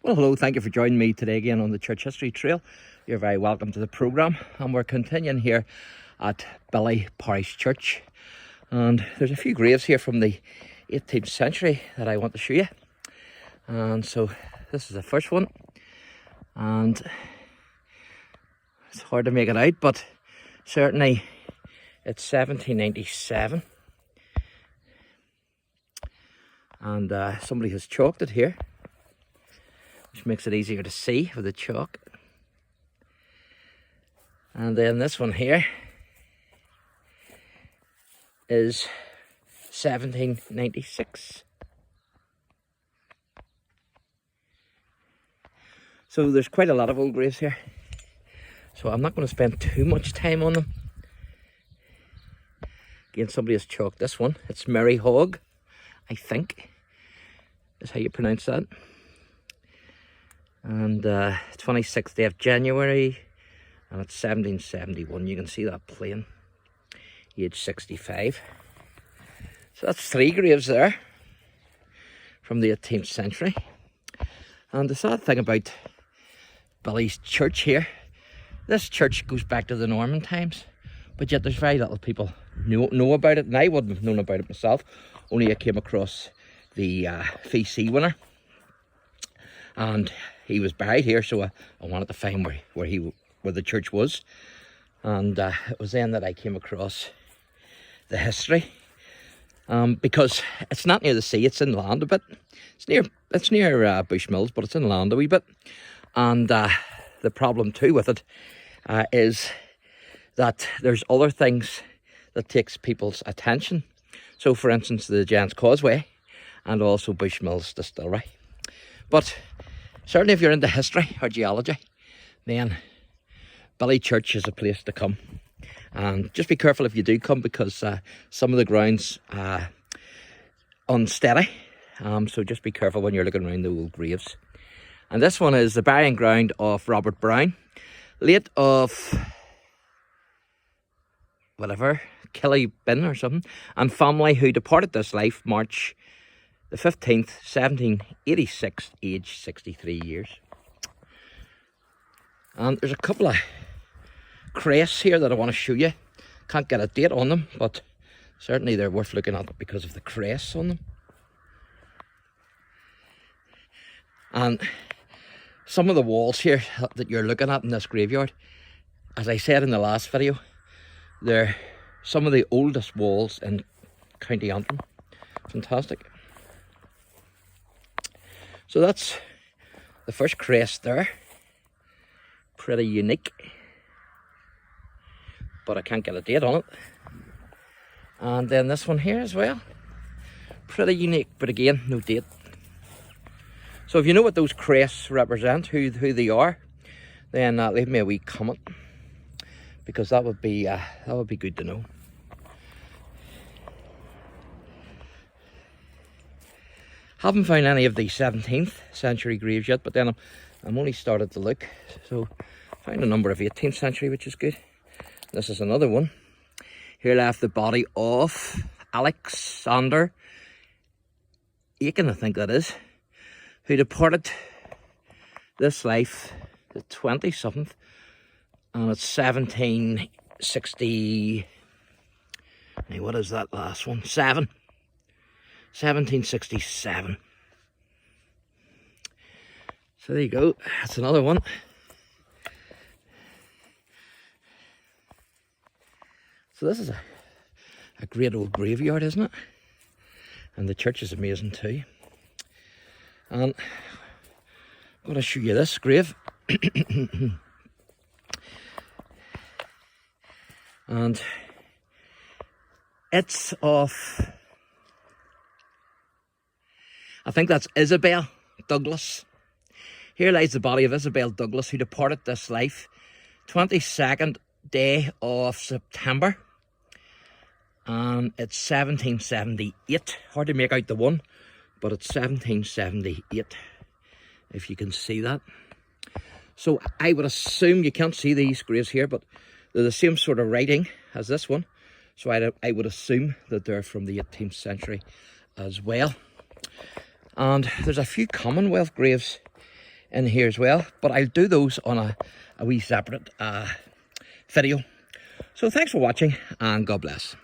Well, hello, thank you for joining me today again on the Church History Trail. You're very welcome to the programme, and we're continuing here at Billy Parish Church. And there's a few graves here from the 18th century that I want to show you. And so this is the first one, and it's hard to make it out, but certainly it's 1797. And somebody has chalked it here, which makes it easier to see with the chalk. And then this one here is 1796. So there's quite a lot of old graves here, so I'm not going to spend too much time on them. Again, somebody has chalked this one. It's Mary Hogg, I think is how you pronounce that. And 26th day of January, and it's 1771. You can see that plain, age 65. So that's three graves there from the 18th century. And the sad thing about Billy's church here, this church goes back to the Norman times, but yet there's very little people know about it, and I wouldn't have known about it myself, only I came across the VC winner, and he was buried here, so I wanted to find where the church was. And it was then that I came across the history, because it's not near the sea, it's inland a bit. It's near Bushmills, but it's inland a wee bit. And the problem too with it is that there's other things that takes people's attention. So for instance, the Giant's Causeway and also Bushmills Distillery. But certainly if you're into history or geology, then Billy Church is a place to come. And just be careful if you do come, because some of the ground's unsteady. So just be careful when you're looking around the old graves. And this one is the burying ground of Robert Brown, late of whatever, Killybin or something, and family, who departed this life March the 15th, 1786, aged 63 years. And there's a couple of crests here that I want to show you. Can't get a date on them, but certainly they're worth looking at because of the crests on them. And some of the walls here that you're looking at in this graveyard, as I said in the last video, they're some of the oldest walls in County Antrim. Fantastic. So that's the first crest there. Pretty unique, but I can't get a date on it. And then this one here as well, pretty unique, but again, no date. So if you know what those crests represent, who they are, then leave me a wee comment, because that would be good to know. Haven't found any of the 17th century graves yet, but then I'm only started to look. So found a number of 18th century, which is good. This is another one. Here left the body of Alexander Aiken, I think that is, who departed this life the 27th, and it's 1760. Hey, what is that last one? 1767. So there you go, that's another one. So this is a great old graveyard, isn't it? And the church is amazing too. And I'm going to show you this grave. And it's of, I think that's Isabel Douglas. Here lies the body of Isabel Douglas, who departed this life 22nd day of September. And it's 1778. Hard to make out the one, but it's 1778, if you can see that. So I would assume, you can't see these graves here, but they're the same sort of writing as this one. So I would assume that they're from the 18th century as well. And there's a few Commonwealth graves in here as well. But I'll do those on a wee separate video. So thanks for watching, and God bless.